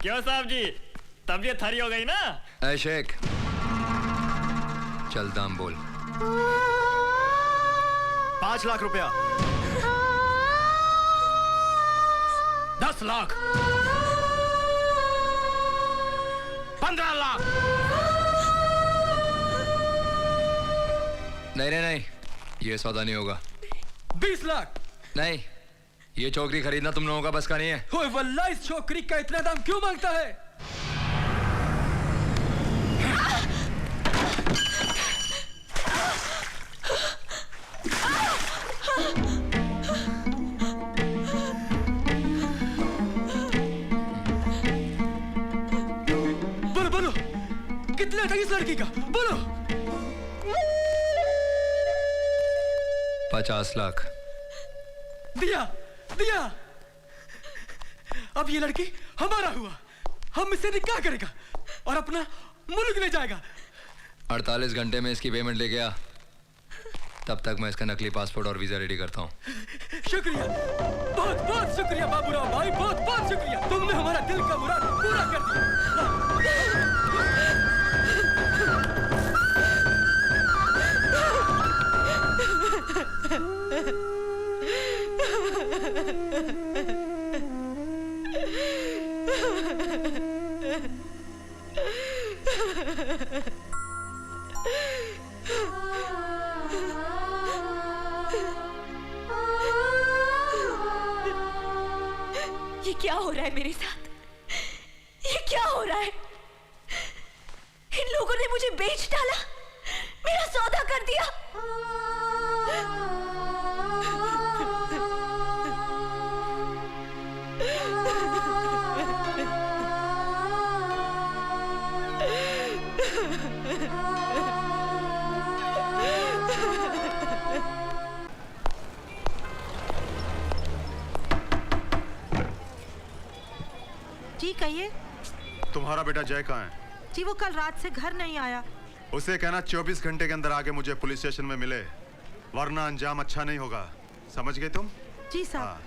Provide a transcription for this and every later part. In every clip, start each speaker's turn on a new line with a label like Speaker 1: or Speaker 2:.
Speaker 1: क्यों साहब जी, तबीयत हरी हो गई ना?
Speaker 2: ऐ शेख, चल दाम बोल।
Speaker 3: 5 लाख रुपया।
Speaker 1: 10 लाख। 15 लाख।
Speaker 2: नहीं, ये सौदा नहीं होगा।
Speaker 4: 20 लाख।
Speaker 2: नहीं, ये छोकरी खरीदना तुम लोगों का बस का नहीं है।
Speaker 4: ओए वल्लाह, इस छोकरी का इतना दाम क्यों मांगता है? बोलो, कितना था इस लड़की का? बोलो।
Speaker 2: 50 लाख।
Speaker 4: दिया। अब ये लड़की हमारा हुआ, हम इससे निकाह करेगा और अपना मुल्क ले जाएगा।
Speaker 2: 48 घंटे में इसकी पेमेंट लेके आ, तब तक मैं इसका नकली पासपोर्ट और वीजा रेडी करता हूँ।
Speaker 4: शुक्रिया, बहुत बहुत शुक्रिया बाबूराव भाई, बहुत बहुत शुक्रिया। तुमने हमारा दिल का मुराद पूरा कर दिया।
Speaker 5: ये क्या हो रहा है मेरे साथ? ये क्या हो रहा है? इन लोगों ने मुझे बेच डाला, मेरा सौदा कर दिया।
Speaker 6: जी कहिए।
Speaker 3: तुम्हारा बेटा जय कहाँ है?
Speaker 6: जी वो कल रात से घर नहीं आया।
Speaker 3: उसे कहना 24 घंटे के अंदर आके मुझे पुलिस स्टेशन में मिले, वरना अंजाम अच्छा नहीं होगा। समझ गए तुम?
Speaker 6: जी साहब।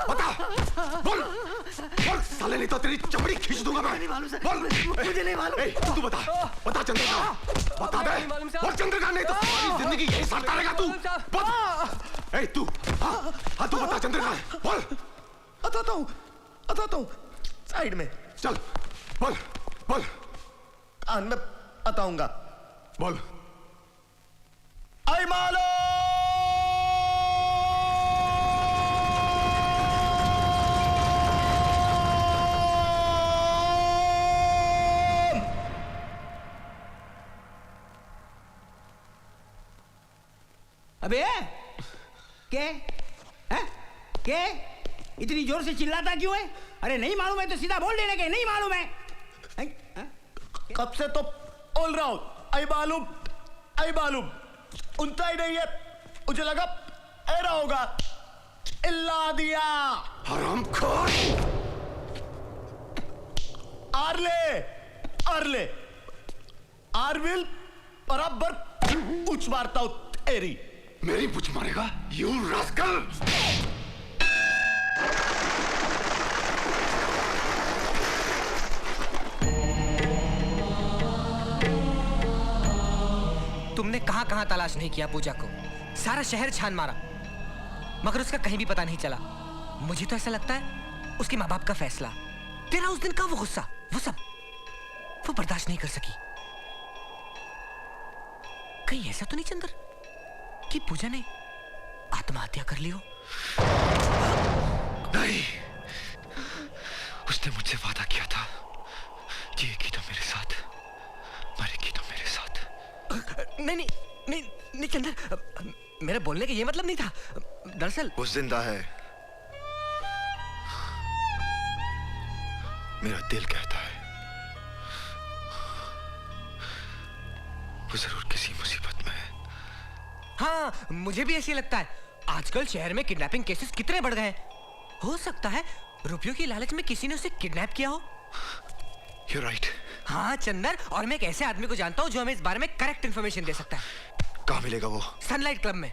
Speaker 3: बता, बोल, साले नहीं तो तेरी चमड़ी खींच दूंगा मैं।
Speaker 4: नहीं मालूम सर,
Speaker 3: बोल,
Speaker 4: मुझे नहीं मालूम।
Speaker 3: तू बता चंद्रकांत, बता दे। बोल चंद्रकांत, नहीं तो सारी जिंदगी यही सड़ता रहेगा तू। बता, तू, हाँ तू बता चंद्रकांत, बोल।
Speaker 7: बताता हूँ, साइड में
Speaker 3: चल, बोल,
Speaker 7: कान में बताऊंगा।
Speaker 3: बोल।
Speaker 7: आई मालो
Speaker 8: अबे क्या है? क्या इतनी जोर से चिल्लाता क्यों है? अरे नहीं मालूम है तो सीधा बोल देने के नहीं मालूम है।
Speaker 7: कब से तो बोल रहा हूं, आई मालूम उनता ही नहीं है। मुझे लगा ऐरा होगा, इल्ला दिया।
Speaker 3: हरामखोर।
Speaker 7: आरले आरविल बराबर पूछ मारता हूं तेरी।
Speaker 3: मेरी पूछ मारेगा? You rascal!
Speaker 9: तुमने कहां तलाश नहीं किया पूजा को? सारा शहर छान मारा, मगर उसका कहीं भी पता नहीं चला। मुझे तो ऐसा लगता है उसके माँ बाप का फैसला, तेरा उस दिन का वो गुस्सा, वो सब वो बर्दाश्त नहीं कर सकी। कहीं ऐसा तो नहीं चंदर कि पूजा ने आत्महत्या कर ली हो?
Speaker 2: नहीं, उसने मुझसे वादा किया था, जिएगी तो मेरे साथ, मरेगी तो मेरे साथ।
Speaker 9: नहीं चंदर, मेरा बोलने का ये मतलब नहीं था। दरअसल
Speaker 3: वो जिंदा है, मेरा दिल कहता है। वो जरूर किसी मुसीबत में है।
Speaker 9: हाँ, मुझे भी ऐसे लगता है। आजकल शहर में किडनैपिंग केसेस कितने बढ़ गए हैं। हो सकता है रुपयों की लालच में किसी ने उसे किडनैप किया हो।
Speaker 3: You're right.
Speaker 9: हाँ चंदर, और मैं एक ऐसे आदमी को जानता हूँ जो हमें इस बारे में करेक्ट इन्फॉर्मेशन दे सकता है।
Speaker 2: कहाँ मिलेगा वो?
Speaker 9: सनलाइट क्लब में।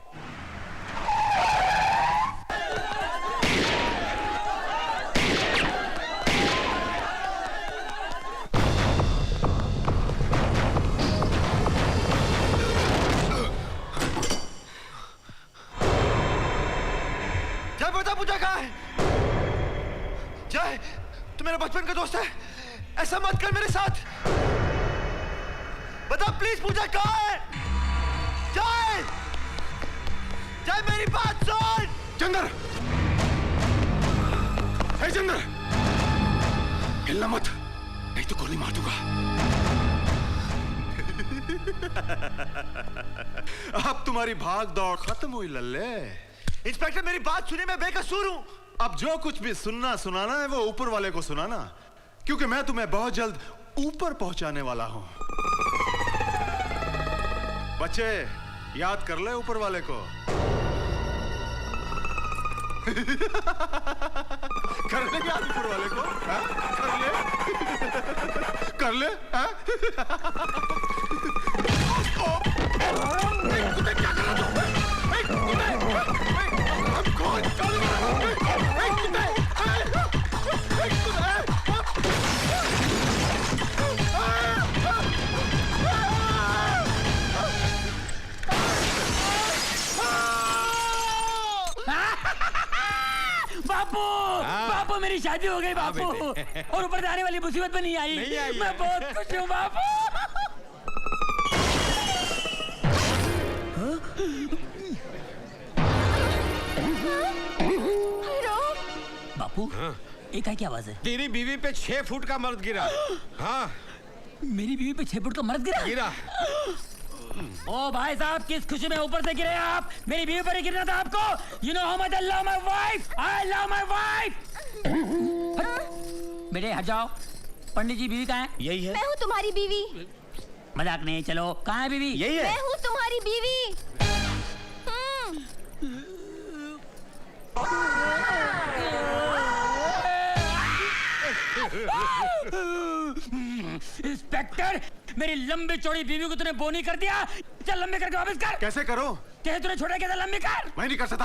Speaker 2: जय, बता पूजा कहाँ है? जय, तू मेरा बचपन का दोस्त है, ऐसा मत कर मेरे साथ। बता प्लीज पूजा कहाँ है? जय, जय मेरी बात सुन।
Speaker 3: चंदर, हे चंदर, हिलना मत, नहीं तो गोली मार दूंगा।
Speaker 10: अब तुम्हारी भाग दौड़ खत्म हुई लल्ले।
Speaker 2: इंस्पेक्टर मेरी बात सुनिए, मैं बेकसूर हूं।
Speaker 10: अब जो कुछ भी सुनना सुनाना है वो ऊपर वाले को सुनाना, क्योंकि मैं तुम्हें बहुत जल्द ऊपर पहुंचाने वाला हूं। बच्चे याद कर ले ऊपर वाले को। कर ले याद ऊपर वाले को, हा? कर ले हा?
Speaker 3: क्या कर रहा तू?
Speaker 4: बापू, बापू मेरी शादी हो गई बापू, और ऊपर से आने वाली मुसीबत में नहीं आई। मैं बहुत खुश हूँ बापू। बापू, ये क्या आवाज है?
Speaker 3: तेरी बीवी पे 6 फुट का मर्द गिरा। हाँ,
Speaker 4: मेरी बीवी पे 6 फुट का मर्द गिरा? ओ भाई साहब, किस खुशी में ऊपर से गिरे आप? मेरी बीवी पर ही गिरना था आपको। You know how much I love my wife. I love my wife. बेटे हट जाओ। पंडित जी, बीवी कहाँ है?
Speaker 5: यही है। मैं हूँ तुम्हारी बीवी।
Speaker 4: मजाक नहीं, चलो कहाँ है बीवी?
Speaker 5: यही है। मैं हूँ तुम्हारी बीवी।
Speaker 4: इंस्पेक्टर, मेरी लंबी चौड़ी बीवी को तूने बोनी कर दिया। चल लंबी करके वापस कर।
Speaker 10: कैसे करो?
Speaker 4: कैसे तूने छोड़ा, कैसे लंबी कर?
Speaker 10: मैं नहीं कर सकता।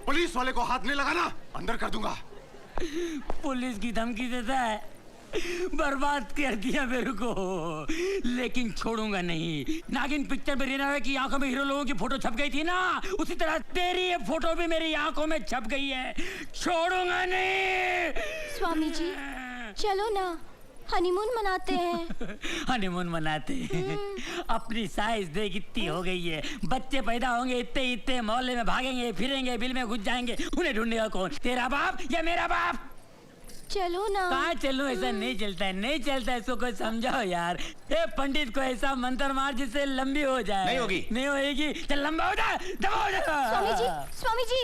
Speaker 10: पुलिस वाले को हाथ नहीं लगाना, अंदर कर दूंगा।
Speaker 4: पुलिस की धमकी देता है? बर्बाद कर दिया मेरे को, लेकिन छोड़ूंगा नहीं। नागिन पिक्चर में रीना की आंखों में हीरो लोगों की फोटो छप गई थी ना, उसी तरह तेरी ये फोटो भी मेरी आंखों में छप गई है। छोड़ूंगा नहीं।
Speaker 5: स्वामी जी, चलो ना, हनीमून मनाते हैं।
Speaker 4: हनीमून मनाते हैं? अपनी साइज देख इतनी हो गई है, बच्चे पैदा होंगे इतने इतने, मोहल्ले में भागेंगे फिरेंगे, बिल में घुस जाएंगे, उन्हें ढूंढेगा कौन? तेरा बाप या मेरा बाप?
Speaker 5: चलो ना।
Speaker 4: कहाँ चलो? ऐसा नहीं चलता है, नहीं चलता है। इसको कोई समझाओ यार। ए पंडित को ऐसा मंत्र मार जिससे लंबी हो जाए।
Speaker 8: नहीं होगी।
Speaker 4: नहीं होगी। चल लंबा हो जा, दबा हो जा।
Speaker 5: स्वामी जी, स्वामी जी।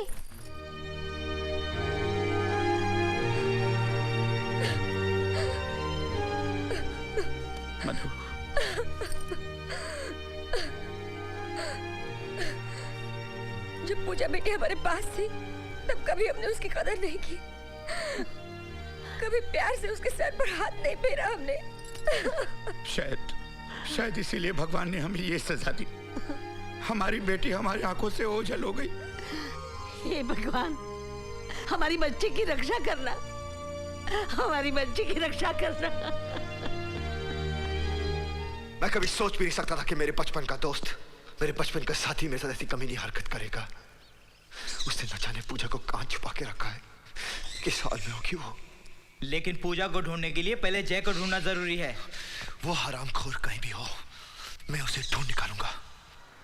Speaker 4: मधु,
Speaker 5: जब पूजा बेटी हमारे पास थी, तब कभी हमने उसकी कदर नहीं की, कभी प्यार से उसके सर पर हाथ नहीं फेरा हमने।
Speaker 11: शायद इसीलिए भगवान ने हमें ये सजा दी। हमारी बेटी हमारी आंखों से ओझल हो गई।
Speaker 6: हे भगवान, हमारी बच्ची की रक्षा करना, हमारी बच्ची की रक्षा करना।
Speaker 2: मैं कभी सोच भी नहीं सकता था कि मेरे बचपन का दोस्त, मेरे बचपन का साथी मेरे साथ ऐसी कमीनी हरकत करेगा। उसने न जाने पूजा को कहां छुपा के रखा है, किस हाल में होगी वो।
Speaker 8: लेकिन पूजा को ढूंढने के लिए पहले जय को ढूंढना जरूरी है।
Speaker 2: वो हरामखोर कहीं भी हो, मैं उसे ढूंढ निकालूंगा।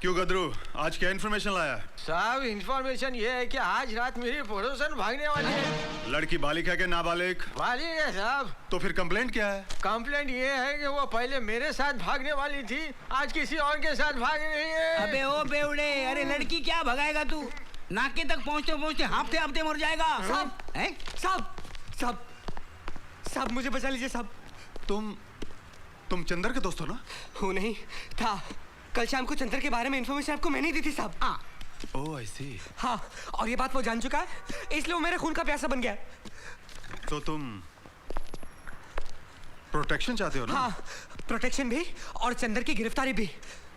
Speaker 10: क्यों गदरू, आज क्या इन्फॉर्मेशन लाया?
Speaker 3: साहब इन्फॉर्मेशन ये है कि आज रात मेरी पड़ोसन भागने वाली है।
Speaker 10: लड़की बालिक है कि नाबालिग?
Speaker 3: बालिग है साहब।
Speaker 10: तो फिर कंप्लेंट क्या है?
Speaker 3: कंप्लेंट ये है कि वो पहले मेरे साथ भागने वाली थी, आज किसी और के साथ भाग रही है।
Speaker 8: अबे ओ बेवड़े, अरे लड़की क्या भगाएगा तू? नाके तक पहुंचते पहुंचते हाफते हाफते मर जाएगा।
Speaker 9: साहब,
Speaker 8: हैं?
Speaker 9: साहब, साहब, साहब मुझे बचा लीजिए साहब।
Speaker 10: तुम चंदर के दोस्त हो ना?
Speaker 9: हो नहीं था, कल शाम को चंदर के बारे में इन्फॉर्मेशन आपको मैंने ही दी थी साहब।
Speaker 10: ओह आई सी।
Speaker 9: हाँ, और ये बात वो जान चुका है, इसलिए वो मेरे खून का प्यासा बन गया।
Speaker 10: तो तुम प्रोटेक्शन चाहते हो ना?
Speaker 9: हाँ, प्रोटेक्शन भी और चंदर की गिरफ्तारी भी।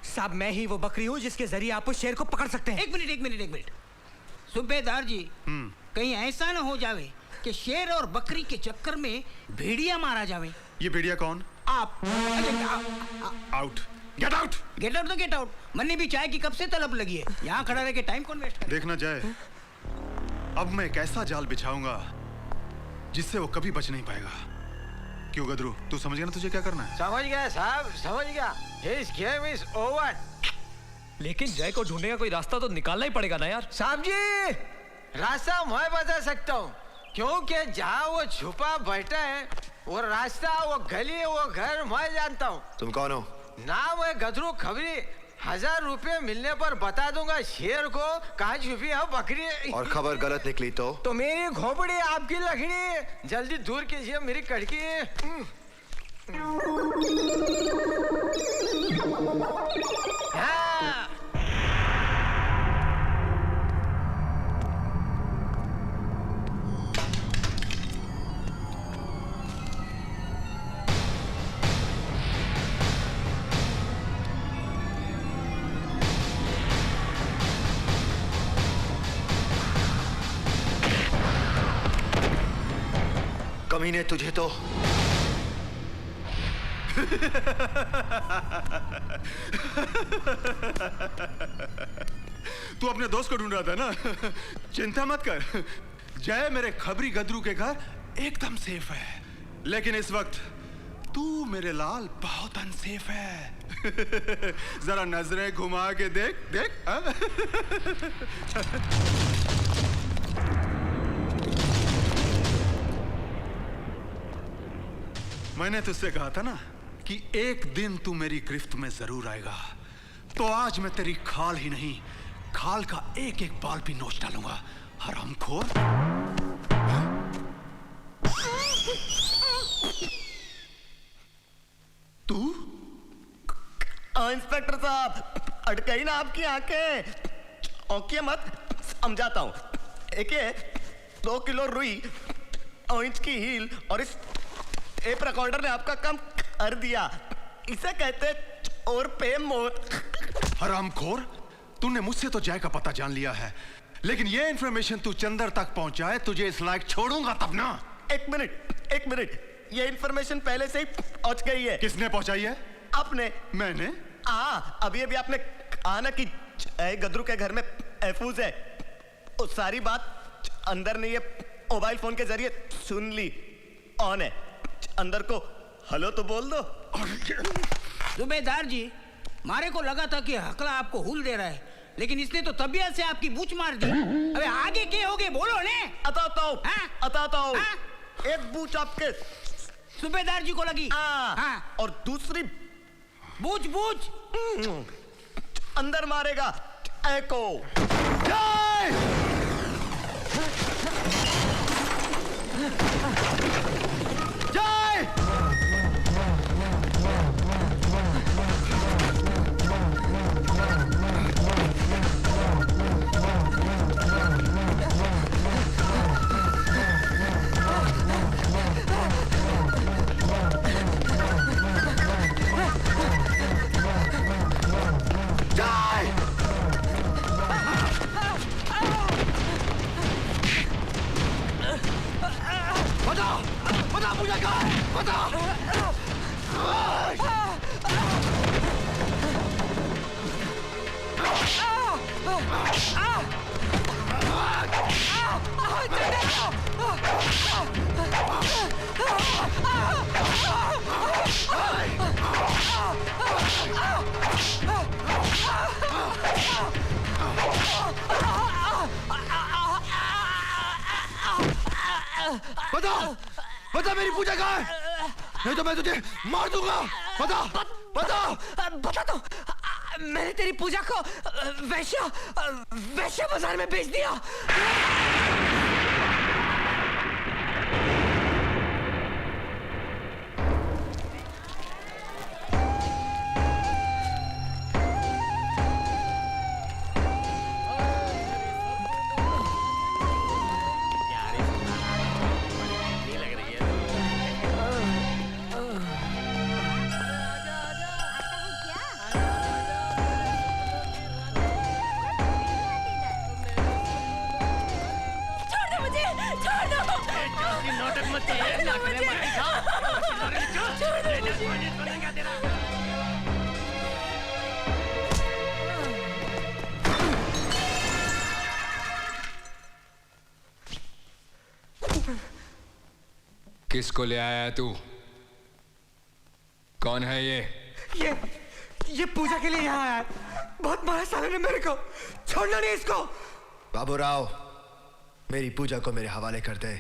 Speaker 9: साहब मैं ही वो बकरी हूँ जिसके जरिए आप उस शेर को पकड़ सकते हैं।
Speaker 8: एक मिनट सूबेदार जी, कहीं ऐसा न हो जावे कि शेर और बकरी के चक्कर में भेड़िया मारा जावे।
Speaker 10: ये भेड़िया कौन?
Speaker 8: आप।
Speaker 10: Out. Get out.
Speaker 8: Get out तो गेट आउट। मन्ने भी चाय की कब से तलब लगी है, यहाँ खड़ा रह के टाइम कौन वेस्ट करे?
Speaker 10: देखना जाए, अब मैं एक ऐसा जाल बिछाऊंगा जिससे वो कभी बच नहीं पाएगा। क्यों गदरू, तू समझ गया ना तुझे क्या करना है?
Speaker 7: समझ गया साहब, समझ गया। His game is over.
Speaker 9: लेकिन जय को ढूंढने का कोई रास्ता तो निकालना ही पड़ेगा ना यार।
Speaker 7: साहब जी, रास्ता मैं बता सकता हूँ, क्योंकि जहाँ वो छुपा बैठा है वो रास्ता, वो गली, वो घर मैं जानता हूँ।
Speaker 2: तुम कौन हो?
Speaker 7: नाम है गदरू खबरी। 1000 रुपए मिलने पर बता दूंगा शेर को कहाँ छुपी है बकरी।
Speaker 2: और खबर गलत निकली तो
Speaker 7: मेरी खोपड़ी आपकी लकड़ी, जल्दी दूर कीजिए मेरी कड़की। हाँ।
Speaker 2: कमीने तुझे तो
Speaker 10: तू अपने दोस्त को ढूंढ रहा था ना? चिंता मत कर, जय मेरे खबरी गदरू के घर एकदम सेफ है। लेकिन इस वक्त तू मेरे लाल बहुत अनसेफ है। जरा नजरें घुमा के देख देख। मैंने तुझसे कहा था ना कि एक दिन तू मेरी गिरफ्त में जरूर आएगा, तो आज मैं तेरी खाल ही नहीं, खाल का एक एक बाल भी नोच डालूंगा, हरामखोर। तू?
Speaker 7: इंस्पेक्टर साहब, अटकाई ना आपकी आंखें, औंकिए मत, समझाता हूँ। एक 2 किलो रुई, इंच की हील और इस टेप रिकॉर्डर ने आपका काम कर दिया। इसे कहते और पे मोर।
Speaker 10: हरामखोर, तूने मुझसे तो जय का पता जान लिया है, लेकिन ये इंफॉर्मेशन तू चंदर तक पहुंचाए, तुझे इस लायक छोड़ूंगा तब ना।
Speaker 7: एक मिनट, ये इंफॉर्मेशन पहले से ही पहुंच गई है।
Speaker 10: किसने पहुंचाई है?
Speaker 7: आपने।
Speaker 10: मैंने?
Speaker 7: अभी आपने कहा ना कि गदरू के घर में महफूज है, वो सारी बात अंदर ने ये मोबाइल फोन के जरिए सुन ली। ऑन है, अंदर को हेलो तो बोल दो।
Speaker 8: सूबेदार जी, मारे को लगा था कि हकला आपको हुल दे रहा है, लेकिन इसने तो तबीयत से आपकी बूच मार दी। अबे आगे क्या होगे बोलो ने?
Speaker 7: आता हूँ। एक बूच आपके
Speaker 8: सूबेदार जी को लगी।
Speaker 7: हाँ। और दूसरी बूच अंदर मारेगा एको।
Speaker 3: बता मुझे कहाँ है, बता। बता मेरी पूजा कहाँ है, नहीं तो मैं तुझे मार दूंगा।
Speaker 9: बता दो, मैंने तेरी पूजा को वैश्या बाजार में बेच दिया।
Speaker 12: किसको ले आया है तू? कौन है ये?
Speaker 9: ये पूजा के लिए यहाँ आया है। बहुत मारा साले ने मेरे को। छोड़ना नहीं इसको।
Speaker 2: बाबूराव, मेरी पूजा को मेरे हवाले कर दे।